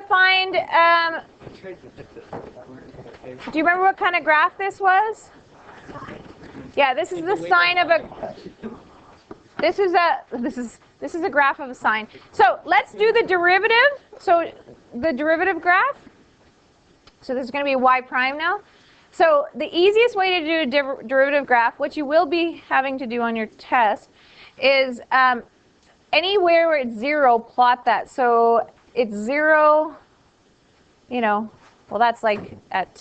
to find, do you remember what kind of graph this was? Yeah, this is the sine of a, this is a graph of a sine. So let's do the derivative. So the derivative graph. So this is going to be y prime now. So the easiest way to do a derivative graph, which you will be having to do on your test, is anywhere where it's 0, plot that. So it's 0, you know, well that's like at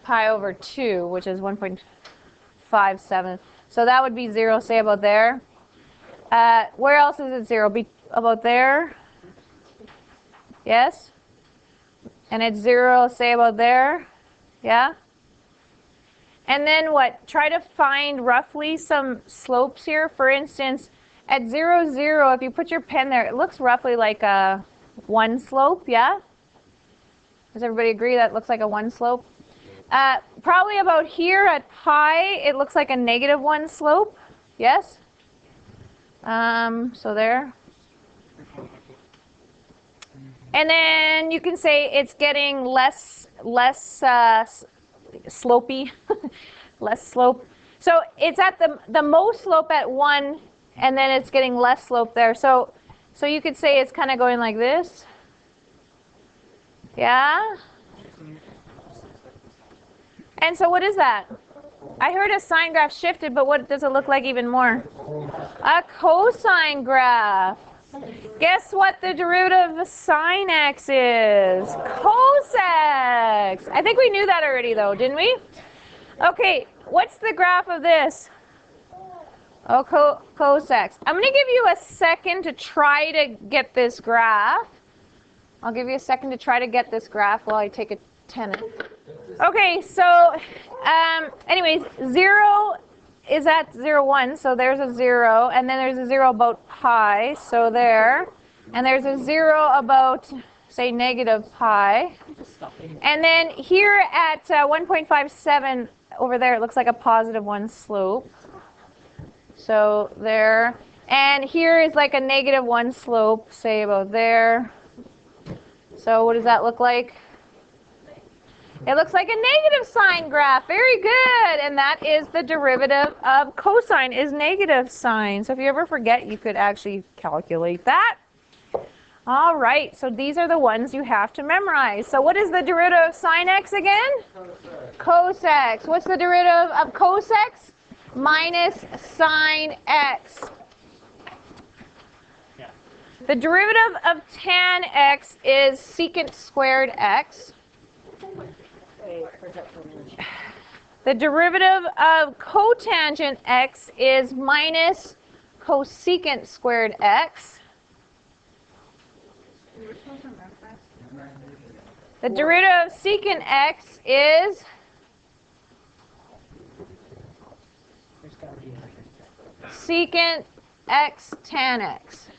pi over 2, which is 1.57. So that would be 0, say about there. Where else is it 0? Be about there? Yes? And it's 0, say about there? Yeah? And then what? Try to find roughly some slopes here. For instance, at 0, 0, if you put your pen there, it looks roughly like a 1 slope, yeah? Does everybody agree that looks like a 1 slope? Probably about here at pi, it looks like a -1 slope. Yes? So there. And then you can say it's getting less slopey, less slope. So it's at the most slope at 1, and then it's getting less slope there. So you could say it's kind of going like this. Yeah? And so what is that? I heard a sine graph shifted, but what does it look like even more? A cosine graph. Guess what the derivative of sine x is? Cos x. I think we knew that already though, didn't we? Okay, what's the graph of this? Oh, cos x. I'm going to give you a second to try to get this graph. I'll give you a second to try to get this graph while I take a tenant. Okay, so anyways, 0 is at 0, 1, so there's a 0, and then there's a 0 about pi, so there, and there's a 0 about, say, -pi, and then here at 1.57 over there, it looks like a +1 slope, so there, and here is like a -1 slope, say about there. So what does that look like? It looks like a negative sine graph. Very good. And that is the derivative of cosine is negative sine. So if you ever forget, you could actually calculate that. All right. So these are the ones you have to memorize. So what is the derivative of sine x again? Cos x. What's the derivative of cos x? Minus sine x. The derivative of tan x is secant squared x. The derivative of cotangent x is minus cosecant squared x. The derivative of secant x is secant x tan x.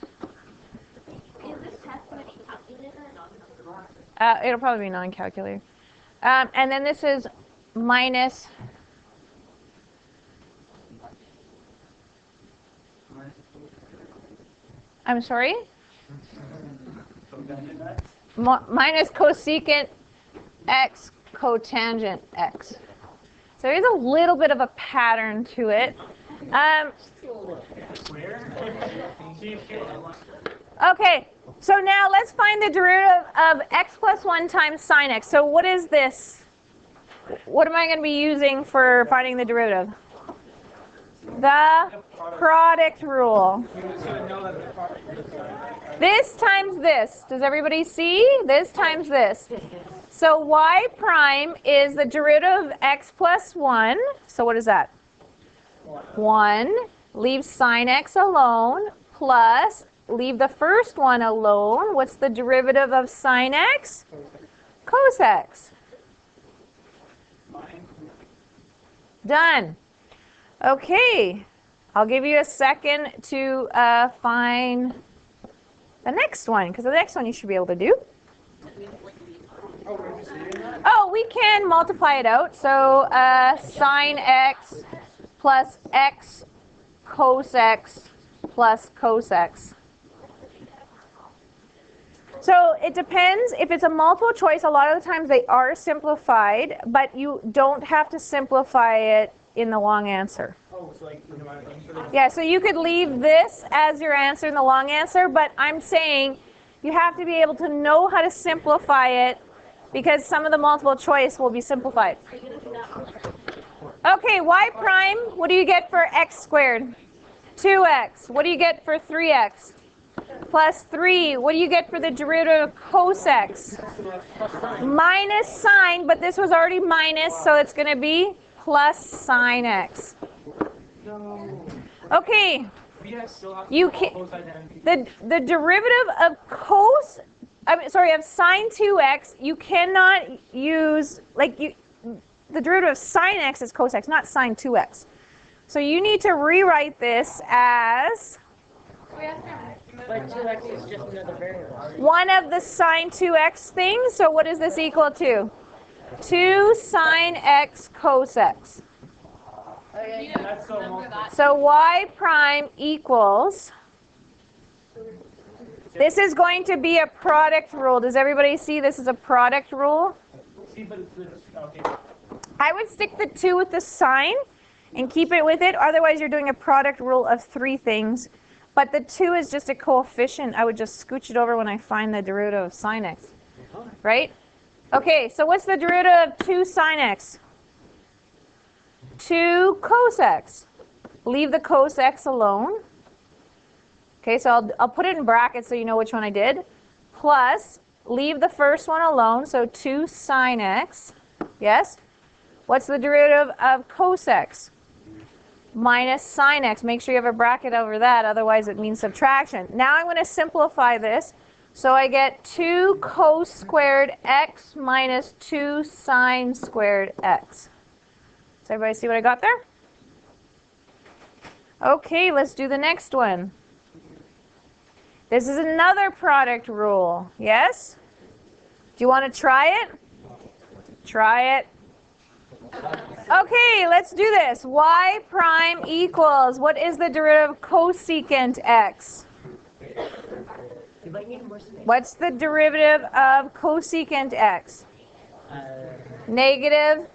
It'll probably be non-calculator. And then this is minus I'm sorry? Minus cosecant x cotangent x. So there's a little bit of a pattern to it. Okay, so now let's find the derivative of x plus 1 times sine x. So what is this? What am I going to be using for finding the derivative? The product rule. This times this. Does everybody see? This times this. So y prime is the derivative of x plus 1. So what is that? 1. Leave sine x alone, plus leave the first one alone. What's the derivative of sine x? Cos x. Done. Okay. I'll give you a second to find the next one, because the next one you should be able to do. Oh, we can multiply it out. So sine x plus x cos x plus cos x. So it depends. If it's a multiple choice, a lot of the times they are simplified, but you don't have to simplify it in the long answer. Oh, so like, yeah, so you could leave this as your answer in the long answer, but I'm saying you have to be able to know how to simplify it because some of the multiple choice will be simplified. Okay, y prime, what do you get for x squared? 2x. What do you get for 3x? Plus 3. What do you get for the derivative of cos x? Minus sine, but this was already minus, so it's going to be plus sine x. Okay, you can, the derivative of of sine 2x, you cannot use, the derivative of sine x is cos x, not sine 2x. So you need to rewrite this as But 2x is just another variable. one of the sine 2x things. So what is this equal to? 2 sine x cos x. Okay. So y prime equals, this is going to be a product rule. Does everybody see this is a product rule? okay. I would stick the 2 with the sign and keep it with it. Otherwise, you're doing a product rule of 3 things. But the 2 is just a coefficient. I would just scooch it over when I find the derivative of sine x. Right? Okay, so what's the derivative of 2 sine x? 2 cos x. Leave the cos x alone. Okay, so I'll put it in brackets so you know which one I did. Plus, leave the first one alone, so 2 sine x. Yes? What's the derivative of cos x? Minus sine x. Make sure you have a bracket over that, otherwise it means subtraction. Now I'm going to simplify this. So I get 2 cos squared x minus 2 sine squared x. Does everybody see what I got there? Okay, let's do the next one. This is another product rule. Yes? Do you want to try it? Try it. Okay, let's do this. Y prime equals, what is the derivative of cosecant x? What's the derivative of cosecant x? Negative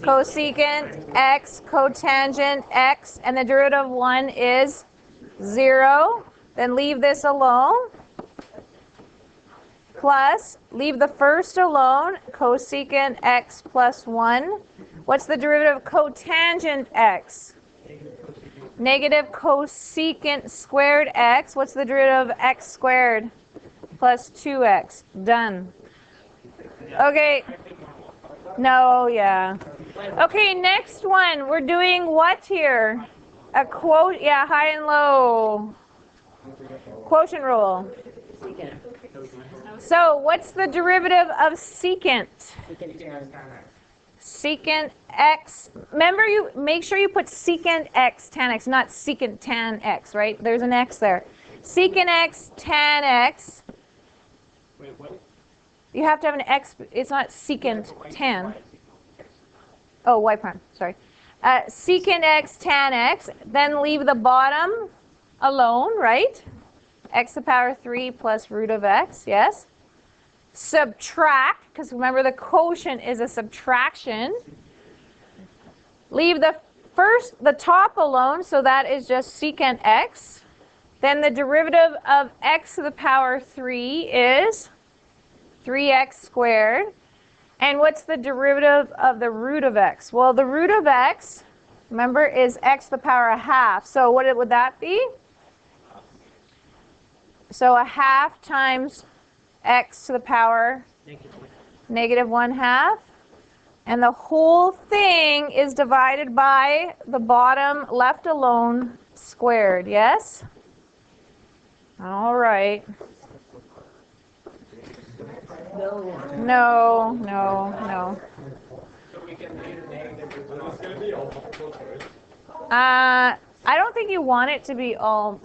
cosecant x cotangent x, and the derivative of 1 is 0. Then leave this alone. Plus, leave the first alone, cosecant x plus 1. What's the derivative of cotangent x? Negative cosecant squared x. What's the derivative of x squared? Plus 2x. Done. Okay. No, yeah. Okay, next one. We're doing what here? A quote, yeah, high and low. Quotient rule. So, what's the derivative of secant? Secant x. Remember, you make sure you put secant x tan x, not secant tan x, right? There's an x there. Secant x tan x. Wait, what? You have to have an x. It's not secant tan. Oh, y prime. Sorry. Secant x tan x. Then leave the bottom alone, right? X to the power 3 plus root of x. Yes. Subtract, because remember the quotient is a subtraction. Leave the top alone, so that is just secant x. Then the derivative of x to the power 3 is 3x squared. And what's the derivative of the root of x? Well, the root of x, remember, is x to the power a half. So what would that be? So a half times x to the power negative 1/2. And the whole thing is divided by the bottom left alone squared. Yes? All right. No, no, no. I don't think you want it to be all.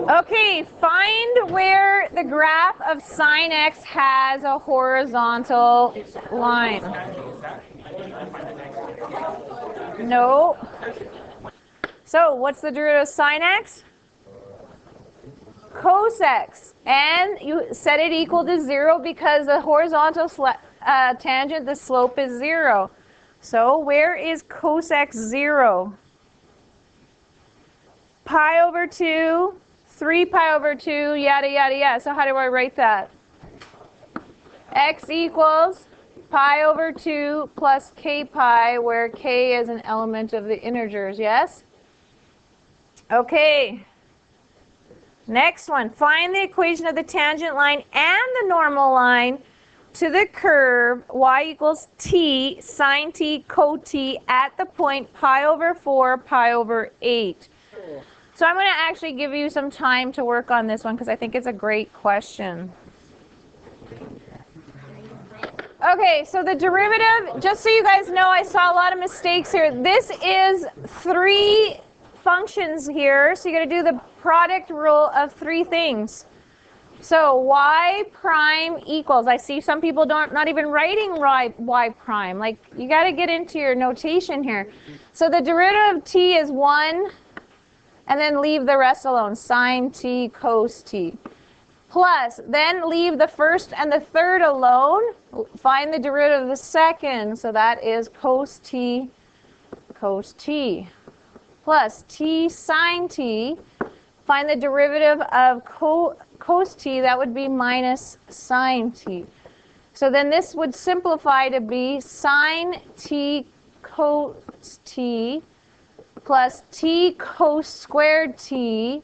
Okay, find where the graph of sine x has a horizontal line. No. So, what's the derivative of sine x? Cos x. And you set it equal to 0 because the horizontal tangent, the slope is 0. So where is cos x 0? Pi over 2, 3 pi over 2, yada, yada, yada. So how do I write that? X equals pi over 2 plus k pi, where k is an element of the integers, yes? Okay. Next one. Find the equation of the tangent line and the normal line to the curve y equals t sine t co t at the point pi over 4 pi over 8. So I'm going to actually give you some time to work on this one because I think it's a great question. Okay, so the derivative, just so you guys know, I saw a lot of mistakes here. This is 3 functions here, so you're going to do the product rule of 3 things. So y prime equals, I see some people not even writing y prime. Like, you got to get into your notation here. So the derivative of t is 1, and then leave the rest alone, sine t cos t. Plus, then leave the first and the third alone. Find the derivative of the second. So that is cos t. Plus t sine t. Find the derivative of cos t. That would be minus sine t. So then this would simplify to be sine t cos t plus t cos squared t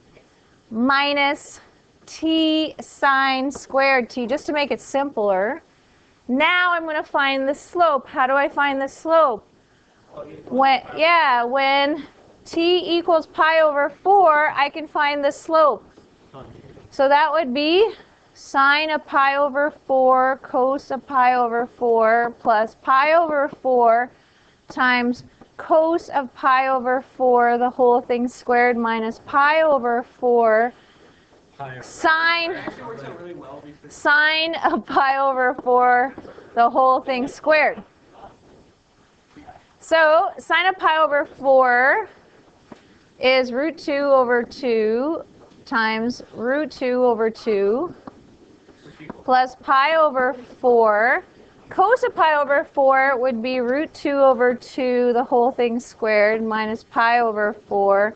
minus t sine squared t, just to make it simpler. Now I'm going to find the slope. How do I find the slope? When t equals pi over 4, I can find the slope. So that would be sine of pi over 4 cos of pi over 4 plus pi over 4 times cos of pi over 4, the whole thing squared, minus pi over 4 sine of pi over 4, the whole thing squared. So sine of pi over 4 is root 2 over 2 times root 2 over 2 plus pi over 4. Cos of pi over 4 would be root 2 over 2, the whole thing squared, minus pi over 4,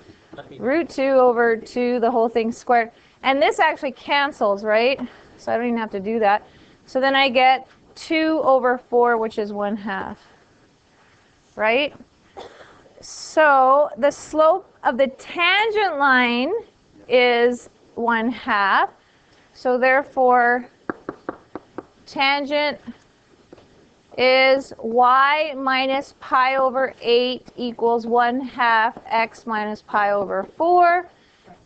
root 2 over 2, the whole thing squared. And this actually cancels, right? So I don't even have to do that. So then I get 2 over 4, which is 1/2. Right? So the slope of the tangent line is 1/2. So therefore, tangent is y minus pi over 8 equals 1/2 x minus pi over 4.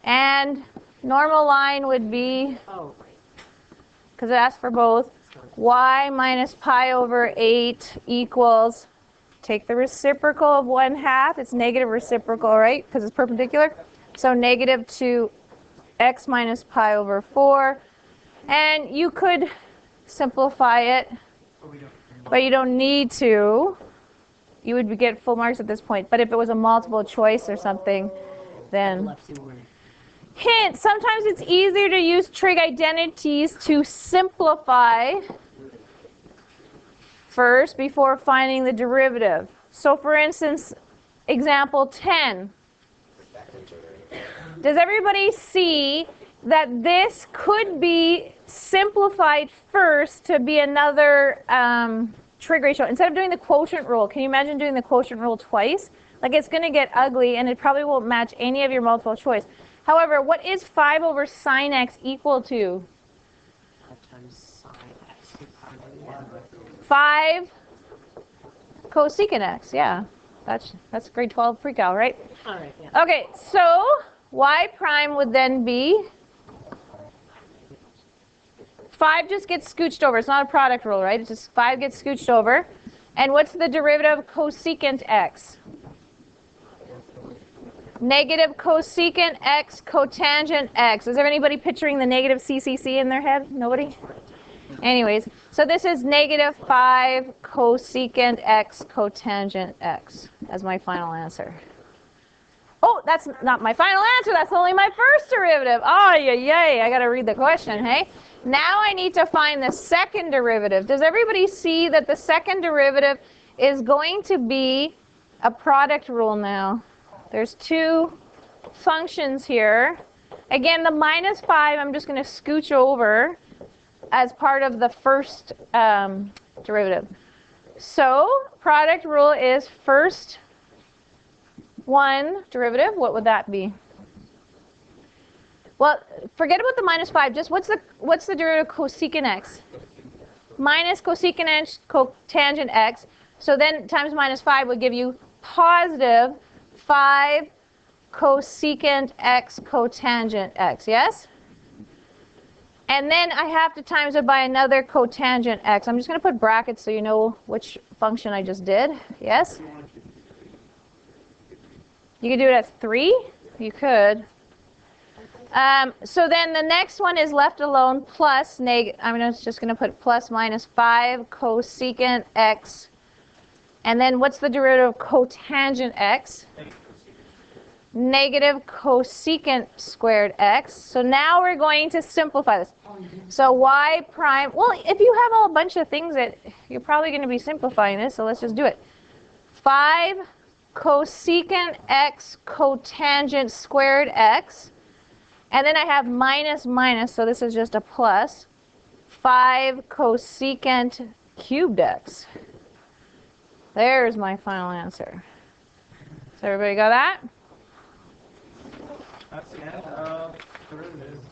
And normal line would be, because it asks for both, y minus pi over 8 equals, take the reciprocal of 1/2. It's negative reciprocal, right? Because it's perpendicular. So negative 2 x minus pi over 4. And you could simplify it, but you don't need to. You would get full marks at this point. But if it was a multiple choice or something, then... Hint, sometimes it's easier to use trig identities to simplify first before finding the derivative. So for instance, example 10. Does everybody see that this could be simplified first to be another trig ratio? Instead of doing the quotient rule, can you imagine doing the quotient rule twice? Like, it's going to get ugly, and it probably won't match any of your multiple choice. However, what is 5 over sine x equal to? 5 cosecant x, yeah. That's grade 12 pre-cal, right? All right, yeah. Okay, so y prime would then be 5 just gets scooched over. It's not a product rule, right? It's just 5 gets scooched over. And what's the derivative of cosecant x? Negative cosecant x cotangent x. Is there anybody picturing the negative CCC in their head? Nobody? Anyways, so this is negative 5 cosecant x cotangent x as my final answer. Oh, that's not my final answer. That's only my first derivative. Oh, yay. I got to read the question, hey? Now I need to find the second derivative. Does everybody see that the second derivative is going to be a product rule now? There's two functions here. Again, the -5, I'm just going to scooch over as part of the first derivative. So, product rule is first one derivative. What would that be? Well, forget about the -5. Just what's the derivative of cosecant x? Minus cosecant x cotangent x. So then times -5 would give you positive 5 cosecant x cotangent x. Yes? And then I have to times it by another cotangent x. I'm just going to put brackets so you know which function I just did. Yes? You could do it at 3. You could. So then the next one is left alone plus I'm just going to put plus minus 5 cosecant x. And then what's the derivative of cotangent x? Negative cosecant squared x. So now we're going to simplify this. So y prime, well, if you have a bunch of things that you're probably going to be simplifying this, so let's just do it. 5 cosecant x cotangent squared x. And then I have minus minus, so this is just a plus. 5 cosecant cubed x. There's my final answer. So everybody got that? That's the end of derivatives.